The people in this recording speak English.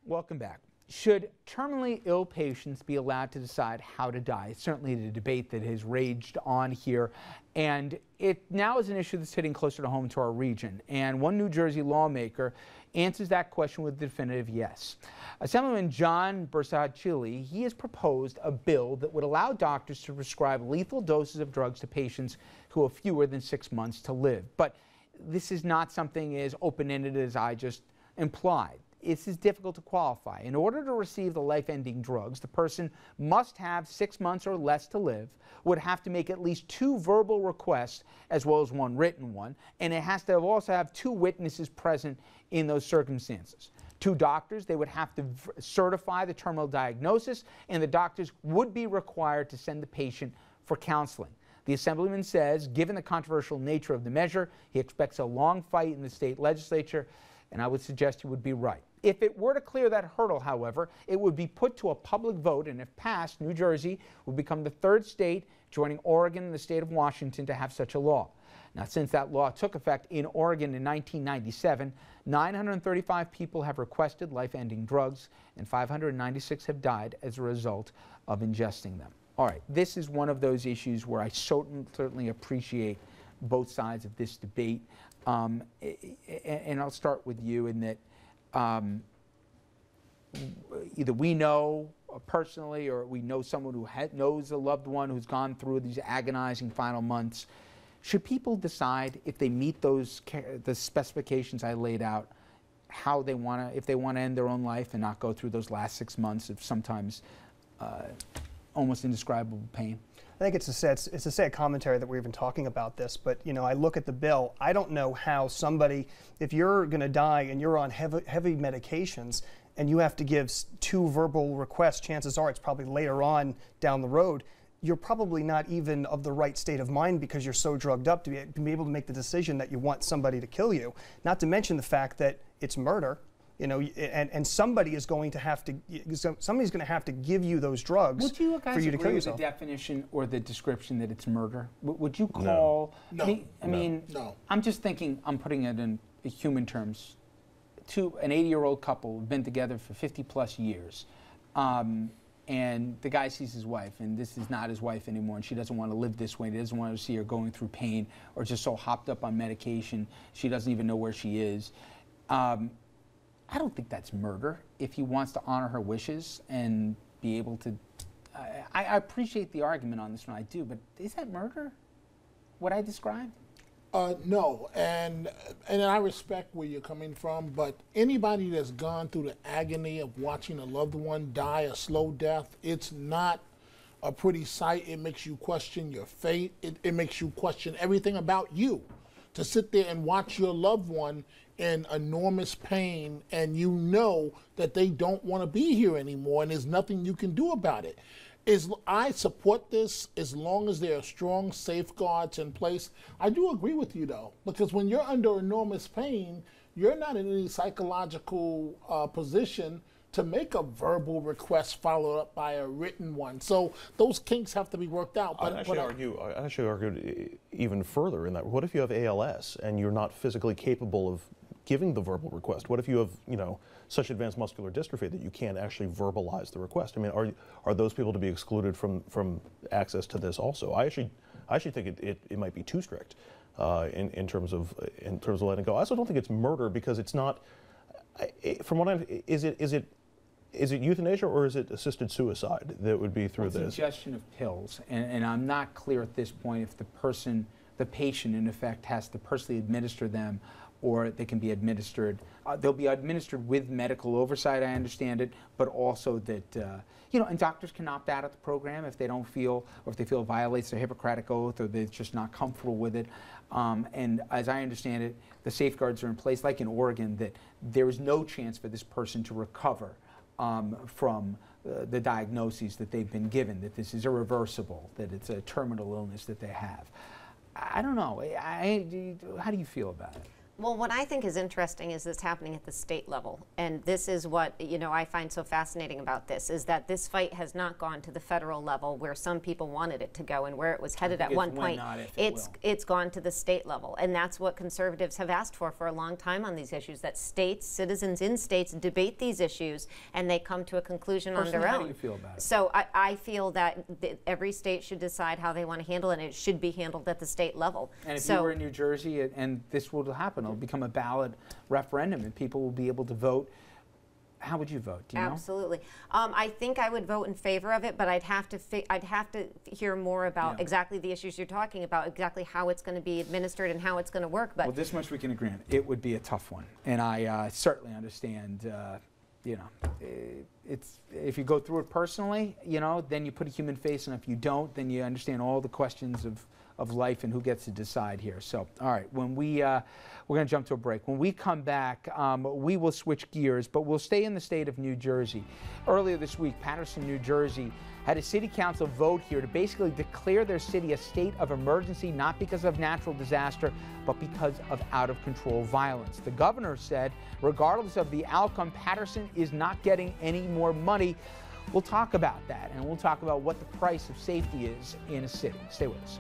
Welcome back. Should terminally ill patients be allowed to decide how to die? It's certainly the debate that has raged on here, and it now is an issue that's hitting closer to home to our region. And one New Jersey lawmaker answers that question with a definitive yes. Assemblyman Jeanne, he has proposed a bill that would allow doctors to prescribe lethal doses of drugs to patients who have fewer than 6 months to live. But this is not something as open-ended as I just implied. This is difficult to qualify. In order to receive the life-ending drugs, the person must have 6 months or less to live, would have to make at least 2 verbal requests as well as 1 written one, and it has to also have 2 witnesses present in those circumstances. 2 doctors, they would have to certify the terminal diagnosis, and the doctors would be required to send the patient for counseling. The Assemblyman says, given the controversial nature of the measure, he expects a long fight in the state legislature, and I would suggest he would be right. If it were to clear that hurdle, however, it would be put to a public vote, and if passed, New Jersey would become the 3rd state, joining Oregon and the state of Washington, to have such a law. Now, since that law took effect in Oregon in 1997, 935 people have requested life-ending drugs, and 596 have died as a result of ingesting them. All right, this is one of those issues where I certainly appreciate both sides of this debate. And I'll start with you in that either we know personally or we know someone who knows a loved one who's gone through these agonizing final months. Should people decide if they meet the specifications I laid out, how they want to, if they want to end their own life and not go through those last 6 months of sometimes almost indescribable pain? I think it's a sad commentary that we're even talking about this, but you know, I look at the bill, I don't know how somebody, if you're going to die and you're on heavy medications and you have to give 2 verbal requests, chances are it's probably later on down the road, you're probably not even of the right state of mind because you're so drugged up to be able to make the decision that you want somebody to kill you. Not to mention the fact that it's murder. You know, and somebody is going to have to, somebody's going to have to give you those drugs for you to kill yourself. Would you guys agree with the definition or the description that it's murder? Would you call? No. I mean, I'm just thinking. I'm putting it in human terms. An 80-year-old couple have been together for 50+ years, and the guy sees his wife, and this is not his wife anymore, and she doesn't want to live this way. He doesn't want to see her going through pain or just so hopped up on medication she doesn't even know where she is. I don't think that's murder if he wants to honor her wishes and be able to. I appreciate the argument on this one, I do, but is that murder, what I described? No, and I respect where you're coming from, but anybody that's gone through the agony of watching a loved one die a slow death, it's not a pretty sight. It makes you question your fate. It makes you question everything about you. To sit there and watch your loved one in enormous pain and you know that they don't want to be here anymore and there's nothing you can do about it. I support this as long as there are strong safeguards in place. I do agree with you though, because when you're under enormous pain, you're not in any psychological position to make a verbal request followed up by a written one. So those kinks have to be worked out. But, I actually argued even further in that. What if you have ALS and you're not physically capable of giving the verbal request? What if you have, you know, such advanced muscular dystrophy that you can't actually verbalize the request? I mean, are those people to be excluded from access to this also? I actually think it might be too strict in terms of letting go. I also don't think it's murder because it's not. From what is it euthanasia or is it assisted suicide that would be through this? Suggestion of pills, and I'm not clear at this point if the patient in effect has to personally administer them, or they can be administered. They'll be administered with medical oversight, I understand it, but also that, you know, and doctors can opt out of the program if they don't feel, or if they feel it violates their Hippocratic oath, or they're just not comfortable with it. And as I understand it, the safeguards are in place, like in Oregon, that there is no chance for this person to recover from the diagnoses that they've been given, that this is irreversible, that it's a terminal illness that they have. I don't know. How do you feel about it? Well, what I think is interesting is this happening at the state level. And this is what, I find so fascinating about this, is that this fight has not gone to the federal level where some people wanted it to go and where it was headed at one point. It's gone to the state level. And that's what conservatives have asked for a long time on these issues, that states, citizens in states debate these issues and they come to a conclusion on their own. How do you feel about it? So I feel that every state should decide how they want to handle it, and it should be handled at the state level. And if you were in New Jersey, and this will happen, it'll become a ballot referendum and people will be able to vote. How would you vote? Do you know? Absolutely. I think I would vote in favor of it, but I'd have to hear more about exactly the issues you're talking about, exactly how it's going to be administered and how it's going to work. But well, this much we can agree on. It would be a tough one, and I certainly understand. It's if you go through it personally, then you put a human face, and if you don't, then you understand all the questions of life and who gets to decide here. So, all right, when we're going to jump to a break. When we come back, we will switch gears, but we'll stay in the state of New Jersey. Earlier this week, Paterson, New Jersey, had a city council vote here to basically declare their city a state of emergency, not because of natural disaster, but because of out-of-control violence. The governor said, regardless of the outcome, Paterson is not getting any more money. We'll talk about that, and we'll talk about what the price of safety is in a city. Stay with us.